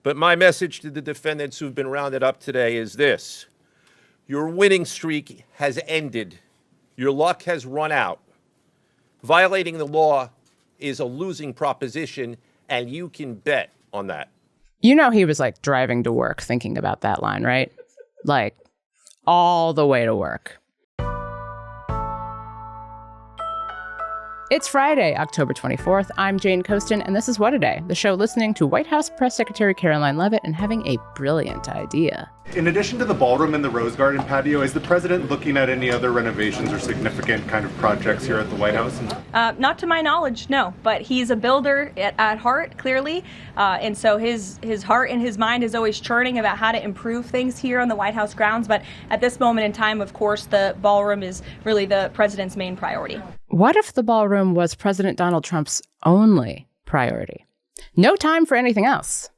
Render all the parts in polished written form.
But my message to the defendants who've been rounded up today is this. Your winning streak has ended. Your luck has run out. Violating the law is a losing proposition, and you can bet on that. You know he was like driving to work thinking about that line, right? Like all the way to work. It's Friday, October 24th. I'm Jane Coaston, and this is What a Day, the show listening to White House Press Secretary Caroline Leavitt and having a brilliant idea. In addition to the ballroom and the Rose Garden patio, is the president looking at any other renovations or significant kind of projects here at the White House? Not to my knowledge, no. But he's a builder at heart, clearly. And so his heart and his mind is always churning about how to improve things here on the White House grounds. But at this moment in time, of course, the ballroom is really the president's main priority. What if the ballroom was President Donald Trump's only priority? No time for anything else.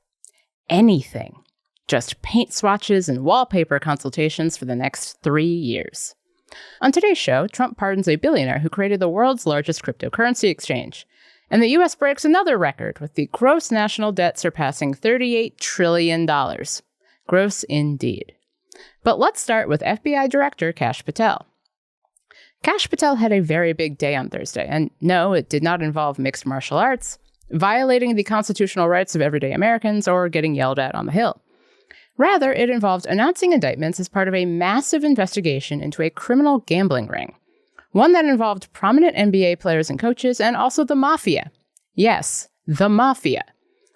Anything. Just paint swatches and wallpaper consultations for the next 3 years. On today's show, Trump pardons a billionaire who created the world's largest cryptocurrency exchange. And the U.S. breaks another record with the gross national debt surpassing $38 trillion. Gross indeed. But let's start with FBI Director Kash Patel. Kash Patel had a very big day on Thursday, and no, it did not involve mixed martial arts, violating the constitutional rights of everyday Americans, or getting yelled at on the Hill. Rather, it involved announcing indictments as part of a massive investigation into a criminal gambling ring, one that involved prominent NBA players and coaches, and also the Mafia. Yes, the Mafia.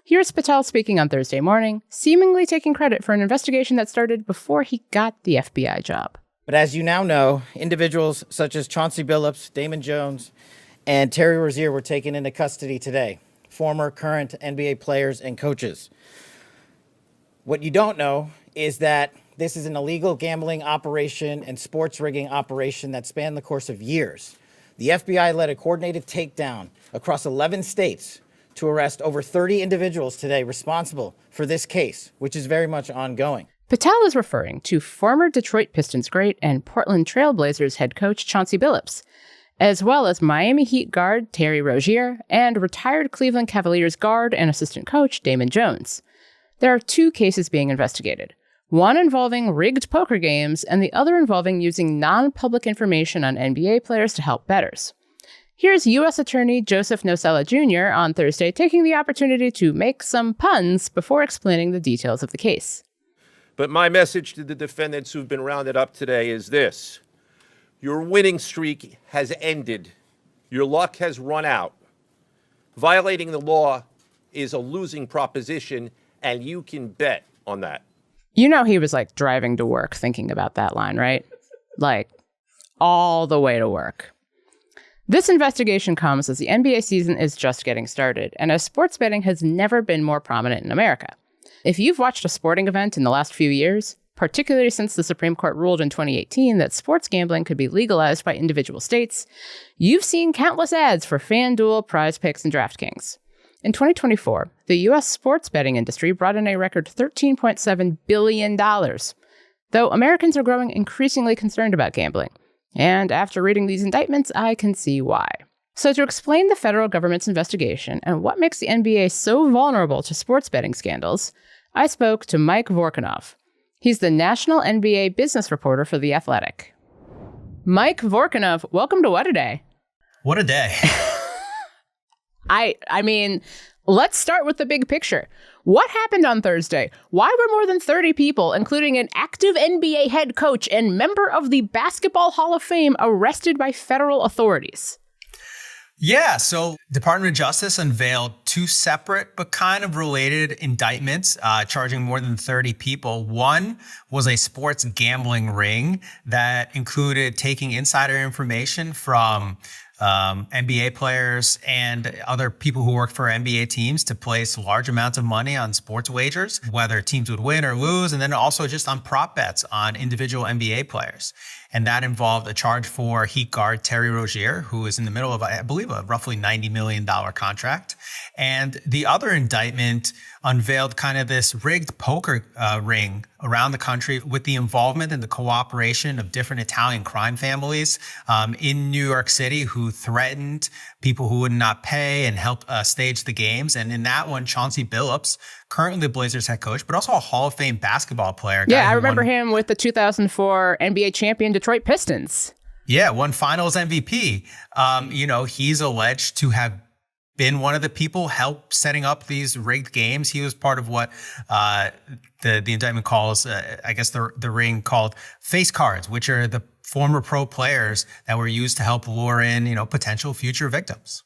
Here's Patel speaking on Thursday morning, seemingly taking credit for an investigation that started before he got the FBI job. But as you now know, individuals such as Chauncey Billups, Damon Jones, and Terry Rozier were taken into custody today, former, current NBA players and coaches. What you don't know is that this is an illegal gambling operation and sports rigging operation that spanned the course of years. The FBI led a coordinated takedown across 11 states to arrest over 30 individuals today responsible for this case, which is very much ongoing. Patel is referring to former Detroit Pistons great and Portland Trail Blazers head coach Chauncey Billups, as well as Miami Heat guard Terry Rozier and retired Cleveland Cavaliers guard and assistant coach Damon Jones. There are 2 cases being investigated, one involving rigged poker games and the other involving using non-public information on NBA players to help bettors. Here's U.S. Attorney Joseph Nocella Jr. on Thursday taking the opportunity to make some puns before explaining the details of the case. But my message to the defendants who've been rounded up today is this. Your winning streak has ended. Your luck has run out. Violating the law is a losing proposition, and you can bet on that. You know he was like driving to work thinking about that line, right? Like all the way to work. This investigation comes as the NBA season is just getting started, and as sports betting has never been more prominent in America. If you've watched a sporting event in the last few years, particularly since the Supreme Court ruled in 2018 that sports gambling could be legalized by individual states, you've seen countless ads for FanDuel, Prize Picks, and DraftKings. In 2024, the U.S. sports betting industry brought in a record $13.7 billion, though Americans are growing increasingly concerned about gambling. And after reading these indictments, I can see why. So to explain the federal government's investigation and what makes the NBA so vulnerable to sports betting scandals, I spoke to Mike Vorkunov. He's the national NBA business reporter for The Athletic. Mike Vorkunov, welcome to What a Day. What a day. I mean, let's start with the big picture. What happened on Thursday? Why were more than 30 people, including an active NBA head coach and member of the Basketball Hall of Fame, arrested by federal authorities? Yeah, so Department of Justice unveiled 2 separate but kind of related indictments charging more than 30 people. One was a sports gambling ring that included taking insider information from NBA players and other people who work for NBA teams to place large amounts of money on sports wagers, whether teams would win or lose, and then also just on prop bets on individual NBA players. And that involved a charge for Heat guard Terry Rozier, who is in the middle of, I believe, a roughly $90 million contract. And the other indictment unveiled kind of this rigged poker ring around the country with the involvement and the cooperation of different Italian crime families in New York City who threatened people who would not pay and help stage the games. And in that one, Chauncey Billups, currently the Blazers head coach, but also a Hall of Fame basketball player. Yeah, I remember him with the 2004 NBA champion Detroit Pistons. Yeah, won finals MVP. He's alleged to have been one of the people help setting up these rigged games. He was part of what the indictment calls, the ring called face cards, which are the former pro players that were used to help lure in, potential future victims.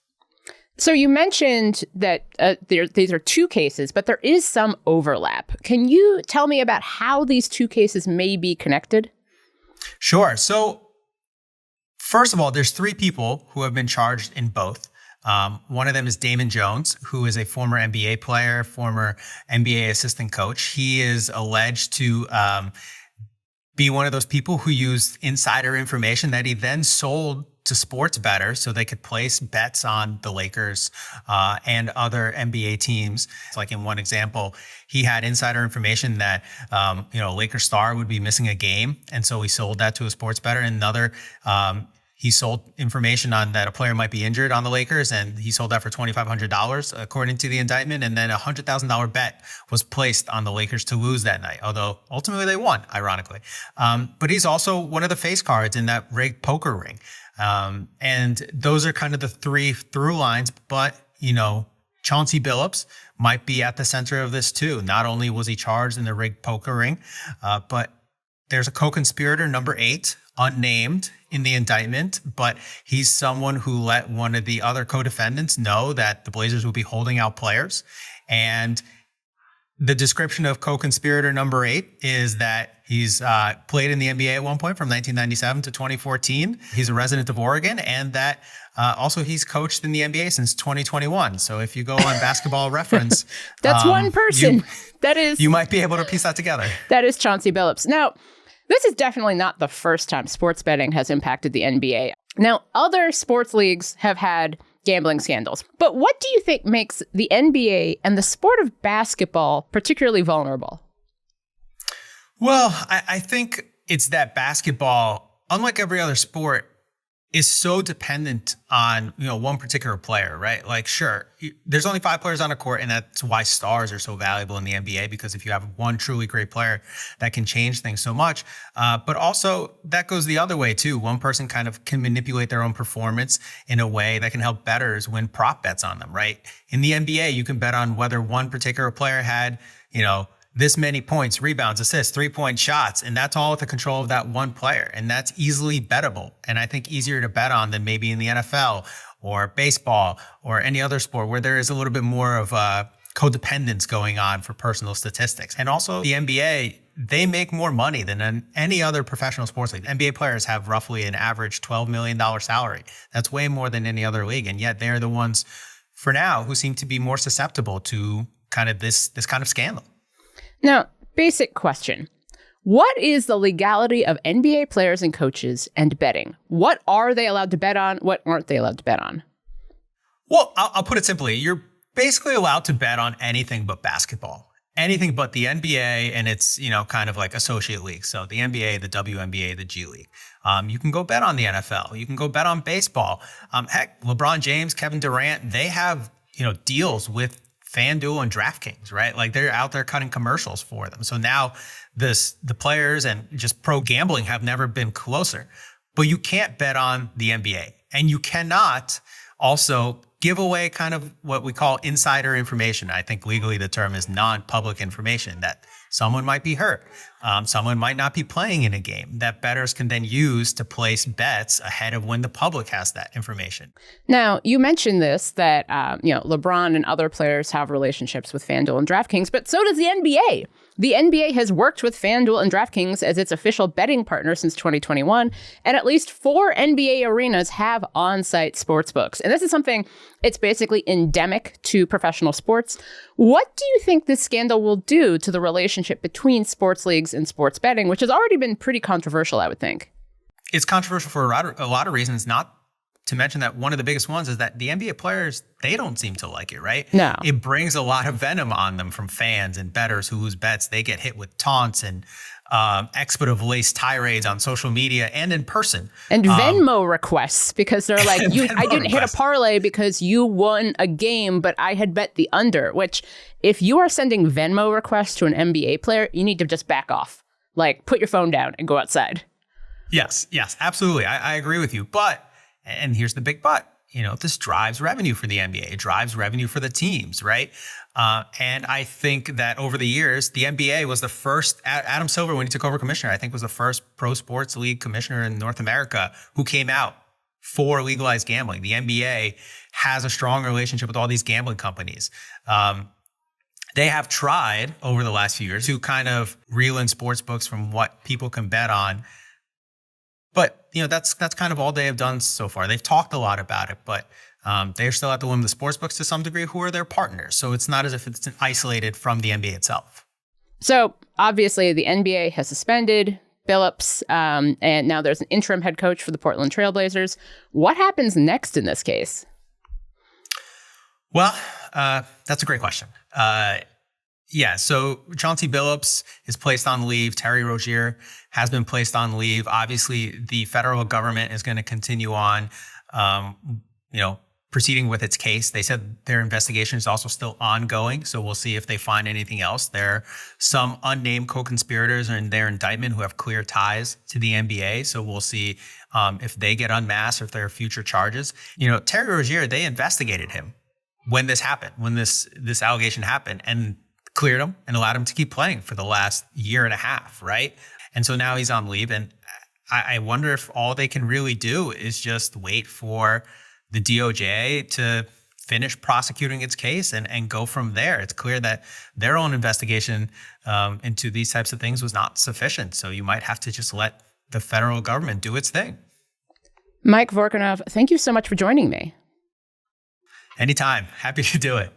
So you mentioned that these are two cases, but there is some overlap. Can you tell me about how these two cases may be connected? Sure. So first of all, there's three people who have been charged in both. One of them is Damon Jones, who is a former NBA player, former NBA assistant coach. He is alleged to be one of those people who used insider information that he then sold to sports bettors so they could place bets on the Lakers and other NBA teams. It's like in one example, he had insider information that a Lakers star would be missing a game, and so he sold that to a sports bettor. And another, he sold information on that a player might be injured on the Lakers, and he sold that for $2,500, according to the indictment. And then a $100,000 bet was placed on the Lakers to lose that night, although ultimately they won, ironically. But he's also one of the face cards in that rigged poker ring. And those are kind of the three through lines, but, Chauncey Billups might be at the center of this too. Not only was he charged in the rigged poker ring, but there's a co-conspirator, number 8, unnamed in the indictment, but he's someone who let one of the other co-defendants know that the Blazers would be holding out players. And the description of co-conspirator number 8 is that he's played in the NBA at one point from 1997 to 2014. He's a resident of Oregon, and that also he's coached in the NBA since 2021. So if you go on Basketball Reference, that's one person. You might be able to piece that together. That is Chauncey Billups. Now, this is definitely not the first time sports betting has impacted the NBA. Now, other sports leagues have had gambling scandals. But what do you think makes the NBA and the sport of basketball particularly vulnerable? Well, I think it's that basketball, unlike every other sport, is so dependent on, one particular player, right? Like, sure, there's only 5 players on a court, and that's why stars are so valuable in the NBA, because if you have one truly great player, that can change things so much. But also that goes the other way too. One person kind of can manipulate their own performance in a way that can help bettors win prop bets on them, right? In the NBA, you can bet on whether one particular player had, this many points, rebounds, assists, 3-point shots, and that's all at the control of that one player. And that's easily bettable. And I think easier to bet on than maybe in the NFL or baseball or any other sport where there is a little bit more of codependence going on for personal statistics. And also the NBA, they make more money than any other professional sports league. NBA players have roughly an average $12 million salary. That's way more than any other league. And yet they're the ones, for now, who seem to be more susceptible to kind of this kind of scandal. Now, basic question. What is the legality of NBA players and coaches and betting? What are they allowed to bet on? What aren't they allowed to bet on? Well, I'll put it simply. You're basically allowed to bet on anything but basketball. Anything but the NBA and its, kind of like associate leagues. So the NBA, the WNBA, the G League. You can go bet on the NFL. You can go bet on baseball. Heck, LeBron James, Kevin Durant, they have, deals with FanDuel and DraftKings, right? Like they're out there cutting commercials for them. So now the players and just pro gambling have never been closer. But you can't bet on the NBA. And you cannot also give away kind of what we call insider information. I think legally the term is non-public information, that someone might be hurt. Someone might not be playing in a game that bettors can then use to place bets ahead of when the public has that information. Now, you mentioned this, that, LeBron and other players have relationships with FanDuel and DraftKings, but so does the NBA. The NBA has worked with FanDuel and DraftKings as its official betting partner since 2021, and at least 4 NBA arenas have on-site sports books. And this is something, it's basically endemic to professional sports. What do you think this scandal will do to the relationship between sports leagues and sports betting, which has already been pretty controversial, I would think? It's controversial for a lot of reasons, not to mention that one of the biggest ones is that the NBA players, they don't seem to like it, right? No. It brings a lot of venom on them from fans and bettors who lose bets. They get hit with taunts and expletive-laced tirades on social media and in person. And Venmo requests, because they're like, I didn't hit a requests. parlay because you won a game, but I had bet the under, which if you are sending Venmo requests to an NBA player, you need to just back off. Like, put your phone down and go outside. Yes, absolutely. I agree with you. But, and here's the big but, this drives revenue for the NBA. It drives revenue for the teams, right? And I think that over the years, the NBA was the first, Adam Silver, when he took over commissioner, I think was the first pro sports league commissioner in North America who came out for legalized gambling. The NBA has a strong relationship with all these gambling companies. They have tried over the last few years to kind of reel in sports books from what people can bet on. But, that's kind of all they have done so far. They've talked a lot about it, but they're still at the whim of the sports books to some degree, who are their partners. So it's not as if it's isolated from the NBA itself. So obviously the NBA has suspended Billups, and now there's an interim head coach for the Portland Trailblazers. What happens next in this case? Well, that's a great question. So Chauncey Billups is placed on leave. Terry Rozier has been placed on leave. Obviously, the federal government is going to continue on, proceeding with its case. They said their investigation is also still ongoing, so we'll see if they find anything else. There are some unnamed co-conspirators in their indictment who have clear ties to the NBA, so we'll see if they get unmasked or if there are future charges. Terry Rozier, they investigated him when this happened, when this allegation happened, and cleared him and allowed him to keep playing for the last year and a half, right? And so now he's on leave, and I wonder if all they can really do is just wait for the DOJ to finish prosecuting its case and go from there. It's clear that their own investigation into these types of things was not sufficient. So you might have to just let the federal government do its thing. Mike Vorkunov, thank you so much for joining me. Anytime. Happy to do it.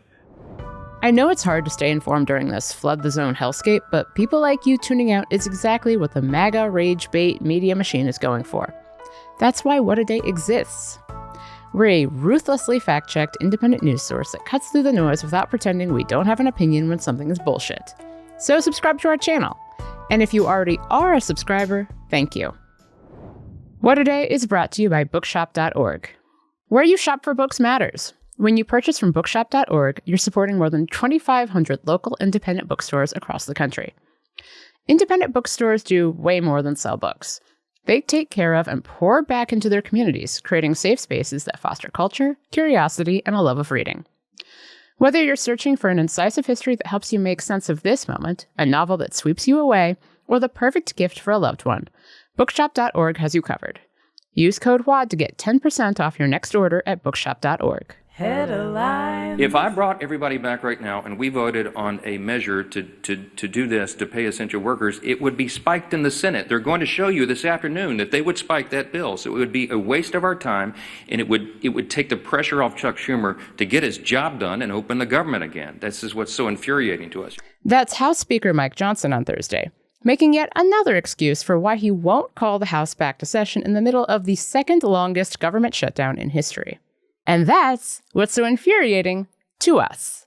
I know it's hard to stay informed during this flood the zone hellscape, but people like you tuning out is exactly what the MAGA rage bait media machine is going for. That's why What a Day exists. We're a ruthlessly fact-checked independent news source that cuts through the noise without pretending we don't have an opinion when something is bullshit. So subscribe to our channel. And if you already are a subscriber, thank you. What a Day is brought to you by bookshop.org. Where you shop for books matters. When you purchase from bookshop.org, you're supporting more than 2,500 local independent bookstores across the country. Independent bookstores do way more than sell books. They take care of and pour back into their communities, creating safe spaces that foster culture, curiosity, and a love of reading. Whether you're searching for an incisive history that helps you make sense of this moment, a novel that sweeps you away, or the perfect gift for a loved one, bookshop.org has you covered. Use code WAD to get 10% off your next order at bookshop.org. Headlines. If I brought everybody back right now and we voted on a measure to do this, to pay essential workers, it would be spiked in the Senate. They're going to show you this afternoon that they would spike that bill. So it would be a waste of our time, and it would take the pressure off Chuck Schumer to get his job done and open the government again. This is what's so infuriating to us. That's House Speaker Mike Johnson on Thursday, making yet another excuse for why he won't call the House back to session in the middle of the second longest government shutdown in history. And that's what's so infuriating to us.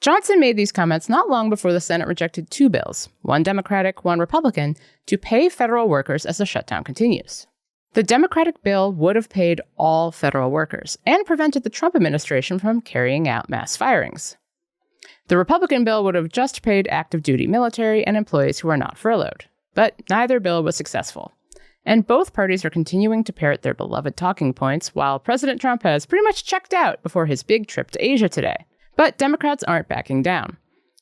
Johnson made these comments not long before the Senate rejected two bills, one Democratic, one Republican, to pay federal workers as the shutdown continues. The Democratic bill would have paid all federal workers and prevented the Trump administration from carrying out mass firings. The Republican bill would have just paid active duty military and employees who are not furloughed. But neither bill was successful. And both parties are continuing to parrot their beloved talking points, while President Trump has pretty much checked out before his big trip to Asia today. But Democrats aren't backing down.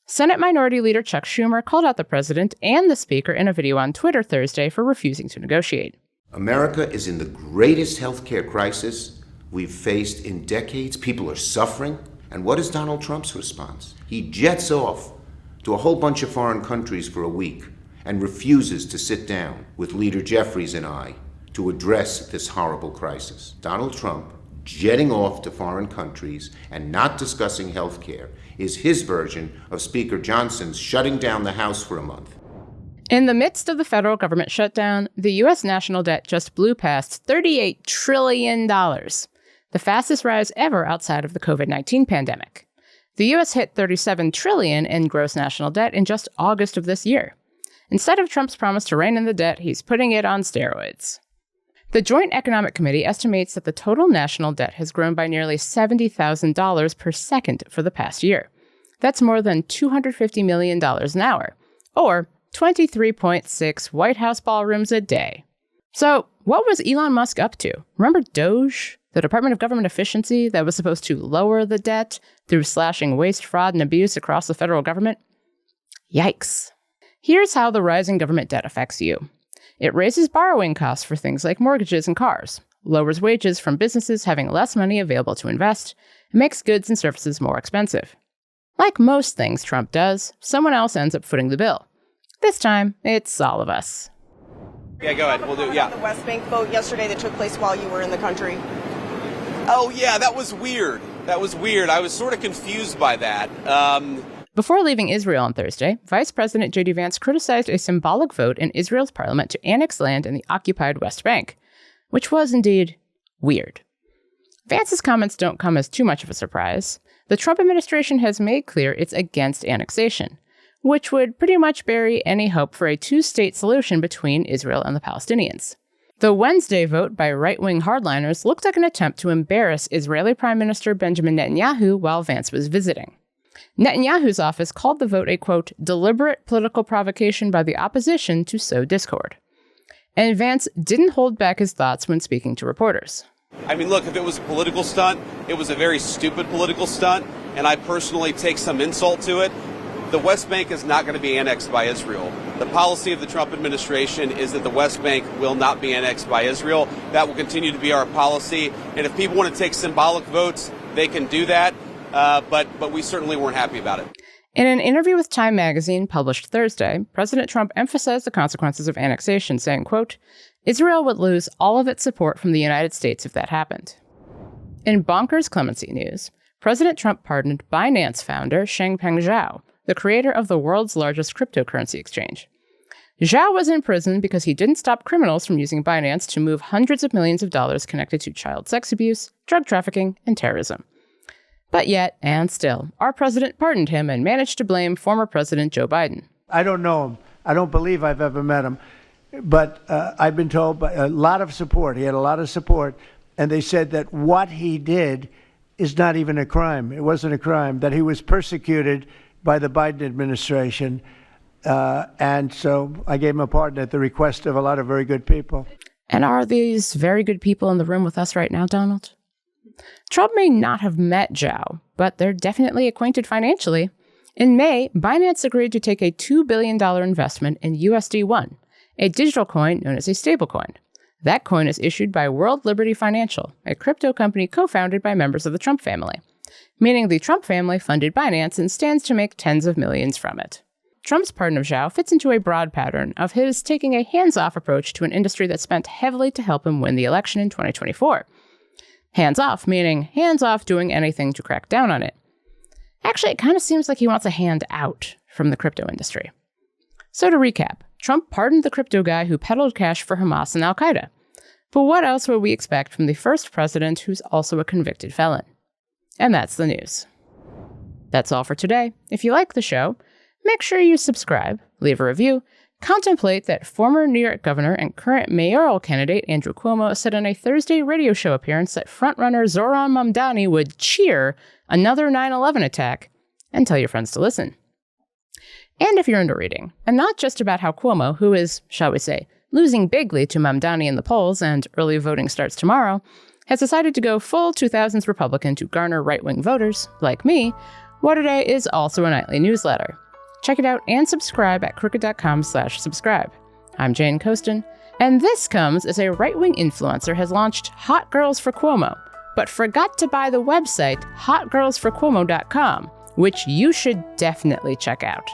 Senate Minority Leader Chuck Schumer called out the president and the speaker in a video on Twitter Thursday for refusing to negotiate. America is in the greatest healthcare crisis we've faced in decades. People are suffering. And what is Donald Trump's response? He jets off to a whole bunch of foreign countries for a week and refuses to sit down with Leader Jeffries and I to address this horrible crisis. Donald Trump jetting off to foreign countries and not discussing health care is his version of Speaker Johnson's shutting down the House for a month. In the midst of the federal government shutdown, the U.S. national debt just blew past $38 trillion, the fastest rise ever outside of the COVID-19 pandemic. The U.S. hit $37 trillion in gross national debt in just August of this year. Instead of Trump's promise to rein in the debt, he's putting it on steroids. The Joint Economic Committee estimates that the total national debt has grown by nearly $70,000 per second for the past year. That's more than $250 million an hour, or 23.6 White House ballrooms a day. So, what was Elon Musk up to? Remember Doge, the Department of Government Efficiency that was supposed to lower the debt through slashing waste, fraud, and abuse across the federal government? Yikes. Here's how the rising government debt affects you. It raises borrowing costs for things like mortgages and cars, lowers wages from businesses having less money available to invest, and makes goods and services more expensive. Like most things Trump does, someone else ends up footing the bill. This time, it's all of us. Yeah, go ahead. We'll do it. Yeah. The West Bank vote yesterday that took place while you were in the country. Oh, yeah, that was weird. I was sort of confused by that. Before leaving Israel on Thursday, Vice President JD Vance criticized a symbolic vote in Israel's parliament to annex land in the occupied West Bank, which was indeed weird. Vance's comments don't come as too much of a surprise. The Trump administration has made clear it's against annexation, which would pretty much bury any hope for a two-state solution between Israel and the Palestinians. The Wednesday vote by right-wing hardliners looked like an attempt to embarrass Israeli Prime Minister Benjamin Netanyahu while Vance was visiting. Netanyahu's office called the vote a, quote, deliberate political provocation by the opposition to sow discord. And Vance didn't hold back his thoughts when speaking to reporters. I mean, look, if it was a political stunt, it was a very stupid political stunt, and I personally take some insult to it. The West Bank is not going to be annexed by Israel. The policy of the Trump administration is that the West Bank will not be annexed by Israel. That will continue to be our policy. And if people want to take symbolic votes, they can do that. But we certainly weren't happy about it. In an interview with Time magazine published Thursday, President Trump emphasized the consequences of annexation, saying, quote, Israel would lose all of its support from the United States if that happened. In bonkers clemency news, President Trump pardoned Binance founder Changpeng Zhao, the creator of the world's largest cryptocurrency exchange. Zhao was in prison because he didn't stop criminals from using Binance to move hundreds of millions of dollars connected to child sex abuse, drug trafficking, and terrorism. But yet, and still, our president pardoned him and managed to blame former President Joe Biden. I don't know him. I don't believe I've ever met him. But I've been told by a lot of support. He had a lot of support. And they said that what he did is not even a crime. It wasn't a crime, that he was persecuted by the Biden administration. And so I gave him a pardon at the request of a lot of very good people. And are these very good people in the room with us right now, Donald? Trump may not have met Zhao, but they're definitely acquainted financially. In May, Binance agreed to take a $2 billion investment in USD1, a digital coin known as a stablecoin. That coin is issued by World Liberty Financial, a crypto company co-founded by members of the Trump family, meaning the Trump family funded Binance and stands to make tens of millions from it. Trump's pardon of Zhao fits into a broad pattern of his taking a hands-off approach to an industry that spent heavily to help him win the election in 2024. Hands-off, meaning hands-off doing anything to crack down on it. Actually, it kind of seems like he wants a hand out from the crypto industry. So to recap, Trump pardoned the crypto guy who peddled cash for Hamas and Al-Qaeda. But what else would we expect from the first president who's also a convicted felon? And that's the news. That's all for today. If you like the show, make sure you subscribe, leave a review, contemplate that former New York governor and current mayoral candidate Andrew Cuomo said on a Thursday radio show appearance that frontrunner Zohran Mamdani would cheer another 9/11 attack, and tell your friends to listen. And if you're into reading, and not just about how Cuomo, who is, shall we say, losing bigly to Mamdani in the polls and early voting starts tomorrow, has decided to go full 2000s Republican to garner right-wing voters, like me, What A Day is also a nightly newsletter. Check it out and subscribe at crooked.com/subscribe. I'm Jane Coaston, and this comes as a right-wing influencer has launched Hot Girls for Cuomo, but forgot to buy the website hotgirlsforcuomo.com, which you should definitely check out.